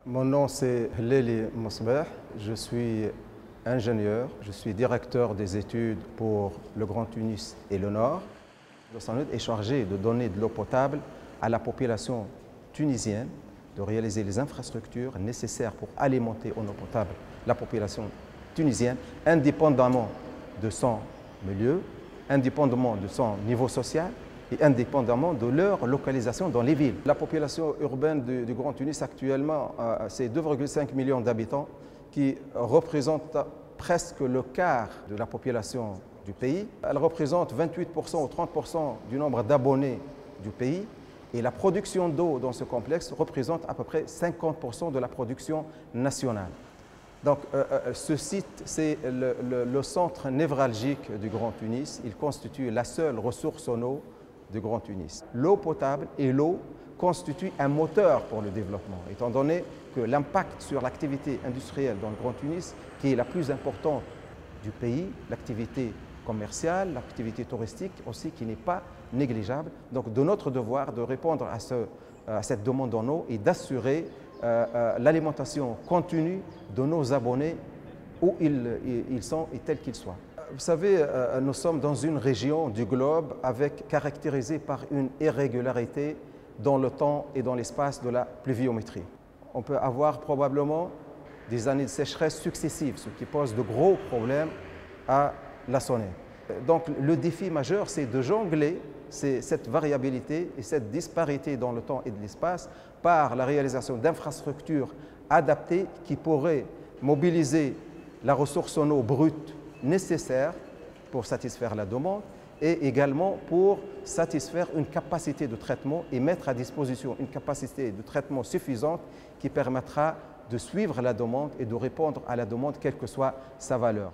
Mon nom c'est Hleli Mosbeh, je suis ingénieur, je suis directeur des études pour le Grand Tunis et le Nord. Le SANED est chargé de donner de l'eau potable à la population tunisienne, de réaliser les infrastructures nécessaires pour alimenter en eau potable la population tunisienne, indépendamment de son milieu, indépendamment de son niveau social et indépendamment de leur localisation dans les villes. La population urbaine du Grand Tunis actuellement, c'est 2,5 millions d'habitants qui représentent presque le quart de la population du pays. Elle représente 28% ou 30% du nombre d'abonnés du pays. Et la production d'eau dans ce complexe représente à peu près 50% de la production nationale. Donc ce site, c'est le centre névralgique du Grand Tunis. Il constitue la seule ressource en eau du Grand Tunis. L'eau potable et l'eau constituent un moteur pour le développement, étant donné que l'impact sur l'activité industrielle dans le Grand Tunis, qui est la plus importante du pays, l'activité commerciale, l'activité touristique aussi, qui n'est pas négligeable. Donc de notre devoir de répondre à cette demande en eau et d'assurer l'alimentation continue de nos abonnés où ils sont et tels qu'ils soient. Vous savez, nous sommes dans une région du globe caractérisée par une irrégularité dans le temps et dans l'espace de la pluviométrie. On peut avoir probablement des années de sécheresse successives, ce qui pose de gros problèmes à la SONED. Donc le défi majeur, c'est de jongler cette variabilité et cette disparité dans le temps et de l'espace par la réalisation d'infrastructures adaptées qui pourraient mobiliser la ressource en eau brute nécessaire pour satisfaire la demande et également pour satisfaire une capacité de traitement et mettre à disposition une capacité de traitement suffisante qui permettra de suivre la demande et de répondre à la demande quelle que soit sa valeur.